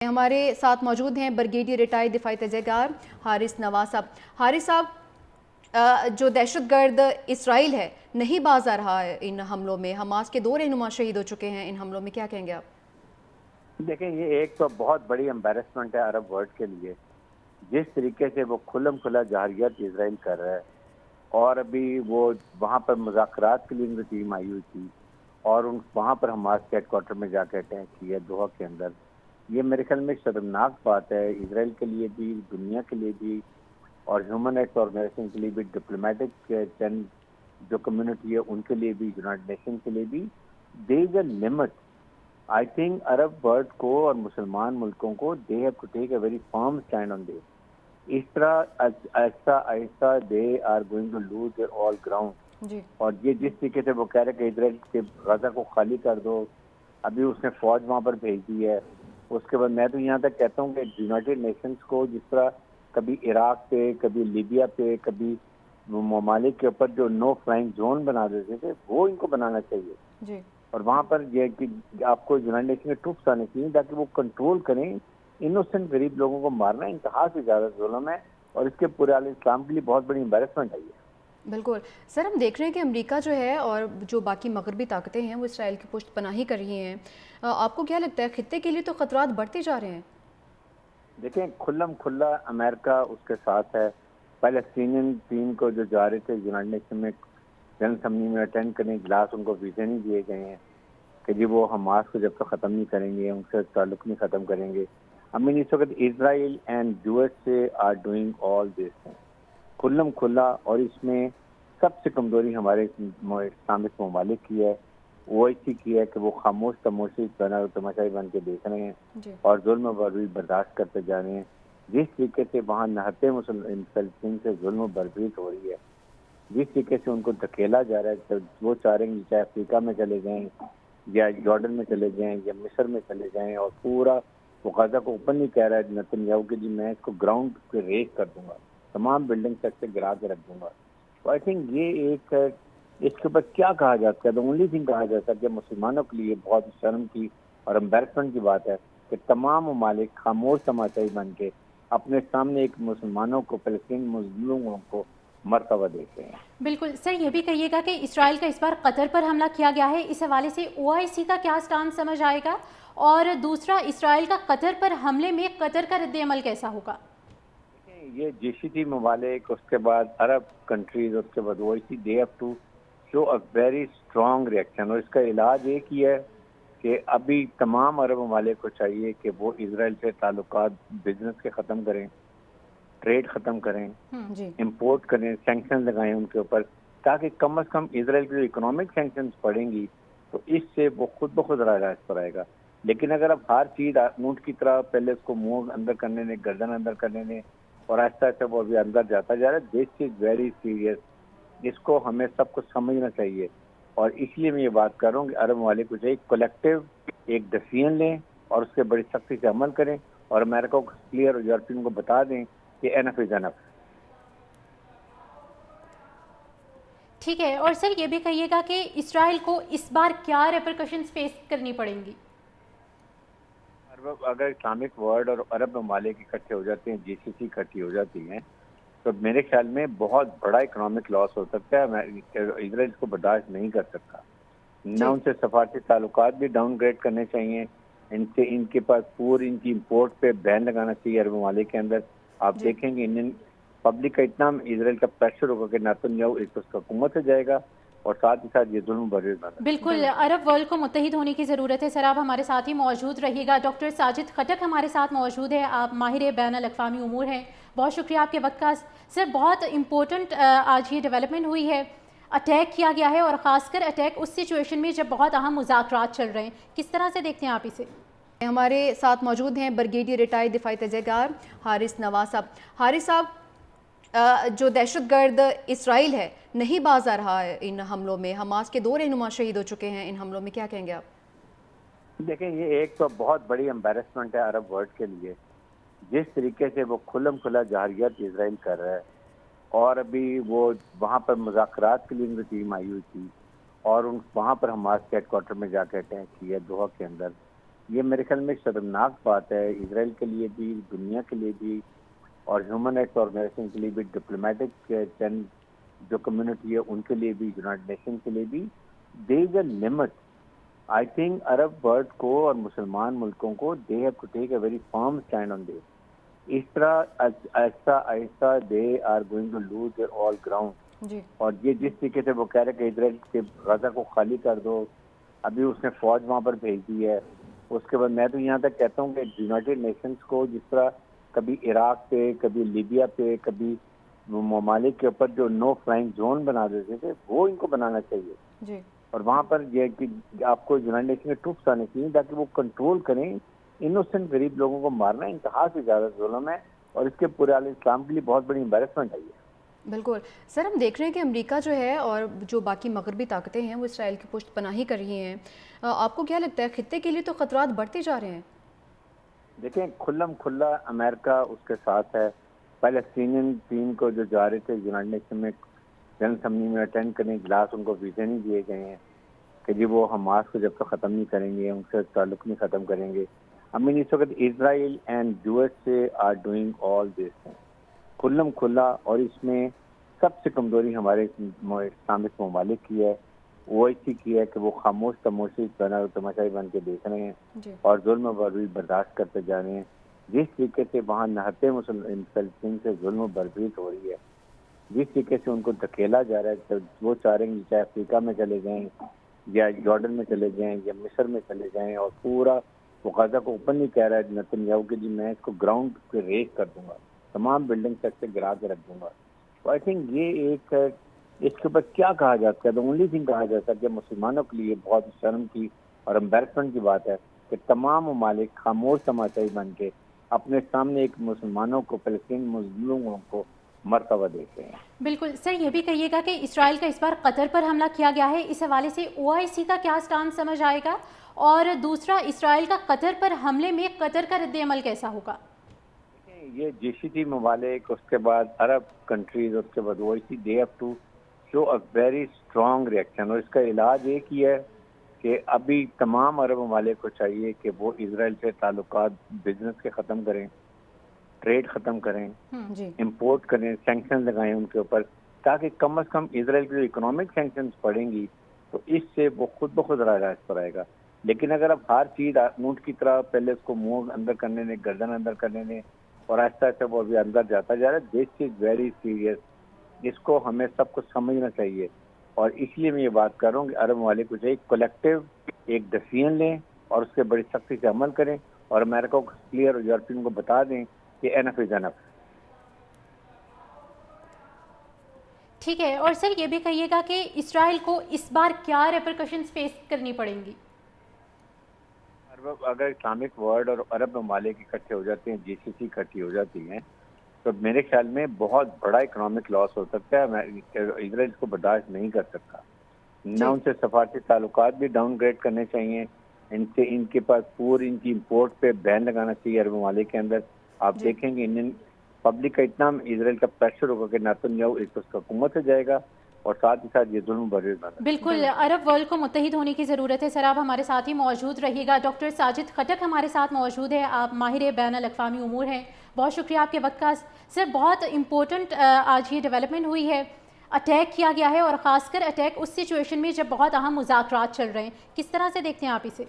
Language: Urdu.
ہمارے ساتھ موجود ہیں برگیڈیئر ریٹائرڈ دفاعی تجزیہ کار حارث نواز صاحب۔ حارث صاحب، جو دہشت گرد اسرائیل ہے نہیں باز آ رہا ہے ان حملوں میں، حماس کے 2 رہنما شہید ہو چکے ہیں ان حملوں میں، کیا کہیں گے آپ؟ دیکھیں، یہ ایک تو بہت بڑی امبیرسمنٹ ہے عرب ورلڈ کے لیے، جس طریقے سے وہ کھلم کھلا جارحیت اسرائیل کر رہا ہے، اور ابھی وہ وہاں پر مذاکرات کے لیے ان کی ٹیم آئی ہوئی تھی اور وہاں پر حماس کے ہیڈ کوارٹر میں جا کے اٹیک کیا دوحہ کے اندر۔ یہ میرے خیال میں شرمناک بات ہے اسرائیل کے لیے بھی، دنیا کے لیے بھی، اور ہیومن رائٹس آرگنائزیشن کے لیے بھی، ڈپلومیٹک جو کمیونٹی ہے ان کے لیے بھی، یونائٹڈ نیشن کے لیے بھی۔ There is a limit. I think Arab world کو اور مسلمان ملکوں کو they have to take a very firm stand on this. اس طرح آہستہ آہستہ they are going to lose their all ground. جی، اور یہ جس طریقے سے وہ کہہ رہے کہ اسرائیل کے غزہ کو خالی کر دو، ابھی اس نے فوج وہاں پر بھیج دی ہے۔ اس کے بعد میں تو یہاں تک کہتا ہوں کہ یونائٹڈ نیشنز کو جس طرح کبھی عراق پہ، کبھی لیبیا پہ، کبھی ممالک کے اوپر جو نو فلائنگ زون بنا دیتے تھے، وہ ان کو بنانا چاہیے، جی، اور وہاں پر یہ کہ آپ کو یونائٹڈ نیشن کے ٹروپس آنے چاہیے تاکہ وہ کنٹرول کریں۔ انوسنٹ غریب لوگوں کو مارنا انتہا سے زیادہ ظلم ہے، اور اس کے پورے عالم اسلام کے لیے بہت بڑی امبیرسمنٹ ہے یہ۔ بالکل سر، ہم دیکھ رہے ہیں کہ امریکہ جو ہے اور جو باقی مغربی طاقتیں ہیں وہ اسرائیل کی پشت پناہی کر رہی ہیں۔ آپ کو کیا لگتا ہے خطے کے لیے تو خطرات بڑھتے جا رہے ہیں؟ دیکھیں، کھلم کھلا امریکہ اس کے ساتھ ہے۔ پیلسٹینین ٹیم کو جو جا رہے تھے یونائٹڈ نیشن میں جنرل اسمبلی میں اٹینڈ کرنے گلاس، ان کو ویزے نہیں دیے گئے ہیں کہ جی وہ حماس کو جب تک ختم نہیں کریں گے، ان سے تعلق نہیں ختم کریں گے۔ اس وقت Israel and U S A are doing all this کھلم کھلا، اور اس میں سب سے کمزوری ہمارے اسلامک ممالک کی ہے، وہ اسی کی ہے کہ وہ خاموش تماشائی تماشائی بن کے دیکھ رہے ہیں جی، اور ظلم و بربری برداشت کرتے جا رہے ہیں۔ جس طریقے سے وہاں نہتے فلسطین سے ظلم و بربری ہو رہی ہے، جس طریقے سے ان کو دھکیلا جا رہا ہے، تو وہ چاہ رہے ہیں چاہے افریقہ میں چلے جائیں یا جارڈن میں چلے جائیں یا مصر میں چلے جائیں، اور پورا وہ غزہ کو اوپن نہیں کہہ رہا ہے نتنیاہو کہ جی میں اس کو گراؤنڈ پہ ریز کر دوں گا، تمام بلڈنگ سیٹ سے گرا کے رکھ دوں گا۔ تو آئی تھنک یہ ایک اس کے اوپر کیا کہا جاتا ہے، اونلی تھنگ کہا جاتا ہے کہ مسلمانوں کے لیے بہت شرم کی اور امبیرسمنٹ کی بات ہے کہ تمام ممالک خاموش تماشائی بن کے اپنے سامنے ایک مسلمانوں کو، فلسطین مظلوموں کو مرتبہ دیتے ہیں۔ بالکل سر، یہ بھی کہیے گا کہ اسرائیل کا اس بار قطر پر حملہ کیا گیا ہے، اس حوالے سے OIC کا کیا سٹانس سمجھ آئے گا؟ اور دوسرا، اسرائیل کا قطر پر حملے میں قطر کا رد عمل کیسا ہوگا؟ یہ GCC ممالک، اس کے بعد عرب کنٹریز، اس کے بعد OIC، they have to show a very strong reaction, اور اس کا علاج ایک ہی ہے کہ ابھی تمام عرب ممالک کو چاہیے کہ وہ اسرائیل سے تعلقات بزنس کے ختم کریں، ٹریڈ ختم کریں، جی، امپورٹ کریں، سینکشن لگائیں ان کے اوپر، تاکہ کم از کم اسرائیل کی جو اکنامک سینکشنز پڑیں گی تو اس سے وہ خود بخود راج پر آئے گا۔ لیکن اگر اب ہر چیز اونٹ کی طرح پہلے اس کو منہ اندر کرنے نے، گردن اندر کرنے نے، اور آہستہ آہستہ وہ ابھی اندر جاتا جا رہا ہے، دس از ویری سیریس۔ اس کو ہمیں سب کو سمجھنا چاہیے، اور اس لیے میں یہ بات کر رہا ہوں کہ عرب ممالک کو چاہیے کلیکٹیو ایک ڈیسیژن لیں اور اس کے بڑی سختی سے عمل کریں، اور امریکہ کو کلیئر اور یورپین کو بتا دیں کہ انف از انف۔ ٹھیک ہے، اور سر یہ بھی کہیے گا کہ اسرائیل کو اس بار کیا ریپرکشنز فیس کرنی پڑیں گی؟ اگر اسلامک ورلڈ اور عرب ممالک اکٹھے ہو جاتے ہیں، GCC اکٹھی ہو جاتی ہیں، تو میرے خیال میں بہت بڑا اکنامک لاس ہو سکتا ہے۔ اسرائیل اس کو برداشت نہیں کر سکتا۔ نہ جی، ان سے سفارتی تعلقات بھی ڈاؤن گریڈ کرنے چاہیے، ان کے پاس پوری ان کی امپورٹ پہ بین لگانا چاہیے عرب ممالک کے اندر۔ آپ جی، دیکھیں گے انڈین پبلک کا اتنا اسرائیل کا پریشر ہوگا کہ نیتنیاہو اس حکومت سے جائے گا، اور ساتھ ہی ساتھ یہ ظلم بربری بند۔ بالکل، بالکل عرب ورلڈ کو متحد ہونے کی ضرورت ہے۔ سر آپ ہمارے ساتھ ہی موجود رہیے گا۔ ڈاکٹر ساجد خٹک ہمارے ساتھ موجود ہے، آپ ماہر بین الاقوامی امور ہیں، بہت شکریہ آپ کے وقت کا۔ سر بہت امپورٹنٹ آج یہ ڈیولپمنٹ ہوئی ہے، اٹیک کیا گیا ہے، اور خاص کر اٹیک اس سچویشن میں جب بہت اہم مذاکرات چل رہے ہیں، کس طرح سے دیکھتے ہیں آپ اسے؟ ہمارے ساتھ موجود ہیں برگیڈیئر ریٹائرڈ دفاعی تجزیہ کار حارث نواز صاحب۔ حارث صاحب، جو دہشت گرد اسرائیل ہے نہیں باز آ رہا ہے ان حملوں میں، حماس کے 2 رہنما شہید ہو چکے ہیں ان حملوں میں، کیا کہیں گے آپ؟ دیکھیں، یہ ایک تو بہت بڑی امبیرسمنٹ ہے عرب ورلڈ کے لیے، جس طریقے سے وہ کھلم کھلا جارحیت اسرائیل کر رہا ہے، اور ابھی وہ وہاں پر مذاکرات کے لیے ان کی ٹیم آئی ہوئی تھی اور وہاں پر حماس کے ہیڈ کوارٹر میں جا کے اٹیک کیا دوحہ کے اندر۔ یہ میرے خیال میں شرمناک بات ہے اسرائیل کے لیے بھی، دنیا کے لیے بھی، اور ہیومن رائٹس آرگنائزیشن کے لیے بھی، ڈپلومیٹک جو کمیونٹی ہے ان کے لیے بھی، یونائٹڈ نیشن کے لیے بھی. There is a limit. I think Arab world کو اور مسلمان ملکوں کو they have to take a very firm stand on this. اس طرح آہستہ آہستہ they are going to lose their all ground. جی اور یہ جس طریقے سے وہ کہہ رہے کہ اسرائیل کے غزہ کو خالی کر دو، ابھی اس نے فوج وہاں پر بھیج دی ہے. اس کے بعد میں تو یہاں تک کہتا ہوں کہ یونائٹڈ نیشنز کو جس طرح کبھی عراق پہ، کبھی لیبیا پہ، کبھی ممالک کے اوپر جو نو فلائنگ زون بنا دیتے تھے، وہ ان کو بنانا چاہیے. جی اور وہاں پر یہ کہ آپ کو یونائٹڈ نیشن کے ٹروپس آنے چاہیے تاکہ وہ کنٹرول کریں. انوسنٹ غریب لوگوں کو مارنا انتہا سے زیادہ ظلم ہے، اور اس کے پورے عالم اسلام کے لیے بہت بڑی امبیرسمنٹ ہے. بالکل سر، ہم دیکھ رہے ہیں کہ امریکہ جو ہے اور جو باقی مغربی طاقتیں ہیں وہ اسرائیل کی پشت پناہی کر رہی ہیں. آپ کو کیا لگتا ہے خطے کے لیے تو خطرات بڑھتے جا رہے ہیں؟ دیکھیں کھلم کھلا امریکہ اس کے ساتھ ہے. پیلسٹینین ٹیم کو جو جا رہے تھے یونائٹڈ نیشن میں جنرل اسمبلی میں اٹینڈ کرنے گلاس، ان کو ویزے نہیں دیے گئے ہیں کہ جی وہ حماس کو جب تک ختم نہیں کریں گے، ان سے تعلق نہیں ختم کریں گے. اس وقت Israel and U S A are doing all this کھلم کھلا. اور اس میں سب سے کمزوری ہمارے اسلامک ممالک کی ہے، او آئی سی کی ہے کہ وہ خاموش تماشائی تماشائی بن کے دیکھ رہے ہیں جی اور ظلم و بربری برداشت کرتے جا رہے ہیں. جس طریقے سے وہاں نہتے فلسطین سے ظلم و بربری ہو رہی ہے، جس طریقے سے ان کو دھکیلا جا رہا ہے، تو وہ چاہ رہے ہیں چاہے افریقہ میں چلے جائیں یا جارڈن میں چلے جائیں یا مصر میں چلے جائیں، اور پورا وہ غزہ کو اوپن نہیں کہہ رہا ہے نتنیاہو کہ جی میں اس کو گراؤنڈ پہ ریز کر دوں گا، تمام بلڈنگ سیٹ سے گرا کے رکھ دوں گا. تو آئی تھنک یہ ایک اس کے اوپر کیا کہا جاتا ہے؟ اونلی تھنگ کہا جاتا ہے کہ مسلمانوں کے لیے بہت شرم کی اور امبیرسمنٹ کی بات ہے کہ تمام ممالک خاموش تماشائی بن کے اپنے سامنے ایک مسلمانوں کو، فلسطین مظلوموں کو مرتبہ دیتے ہیں. بالکل سر، یہ بھی کہیے گا کہ اسرائیل کا اس بار قطر پر حملہ کیا گیا ہے، اس حوالے سے او آئی سی کا کیا سٹانس سمجھ آئے گا؟ اور دوسرا، اسرائیل کا قطر پر حملے میں قطر کا رد عمل کیسا ہوگا؟ یہ جی سی ٹی ممالک، اس کے بعد عرب کنٹریز، اس کے بعد O I C, they have to show a very strong reaction. اور اس کا علاج ایک ہی ہے کہ ابھی تمام عرب ممالک کو چاہیے کہ وہ اسرائیل سے تعلقات بزنس کے ختم کریں، ٹریڈ ختم کریں، جی امپورٹ کریں، سینکشن لگائیں ان کے اوپر، تاکہ کم از کم اسرائیل کی جو اکنامک سینکشنز پڑیں گی تو اس سے وہ خود بخود راست پر آئے گا. لیکن اگر اب ہر چیز اونٹ کی طرح پہلے اس کو منہ اندر کرنے دیں، گردن اندر کرنے دیں، اور آہستہ آہستہ وہ ابھی اندر جاتا جا رہا ہے. دس از ویری سیریس. اس کو ہمیں سب کو سمجھنا چاہیے، اور اس لیے میں یہ بات کر رہا ہوں کہ عرب ممالک کو چاہیے کلیکٹیو ایک ڈیسیژن لیں اور اس کے بڑی سختی سے عمل کریں، اور امریکہ کو کلیئر اور یورپین کو بتا دیں کہ انف از انف. ٹھیک ہے. اور سر یہ بھی کہیے گا کہ اسرائیل کو اس بار کیا ریپرکشنز فیس کرنی پڑیں گی؟ اگر اسلامک ورلڈ اور عرب ممالک اکٹھے ہو جاتے ہیں، جی سی سی اکٹھی ہو جاتی ہیں، تو میرے خیال میں بہت بڑا اکنامک لاس ہو سکتا ہے. اسرائیل کو برداشت نہیں کر سکتا. نہ ان سے سفارتی تعلقات بھی ڈاؤن گریڈ کرنے چاہیے، ان کے پاس ان کی امپورٹ پہ بین لگانا چاہیے عرب ممالک کے اندر. آپ دیکھیں گے انڈین پبلک کا اتنا اسرائیل کا پریشر ہوگا کہ نیتنیاہو اس حکومت سے جائے گا، اور ساتھ ہی ساتھ یہ ظلم بربری بنا. بالکل، عرب ورلڈ کو متحد ہونے کی ضرورت ہے. سر آپ ہمارے ساتھ ہی موجود رہیے گا. ڈاکٹر ساجد خٹک ہمارے ساتھ موجود ہے، آپ ماہر بین الاقوامی امور ہیں. بہت شکریہ آپ کے وقت کا. سر بہت امپورٹنٹ آج یہ ڈیولپمنٹ ہوئی ہے، اٹیک کیا گیا ہے، اور خاص کر اٹیک اس سچویشن میں جب بہت اہم مذاکرات چل رہے ہیں. کس طرح سے دیکھتے ہیں آپ اسے؟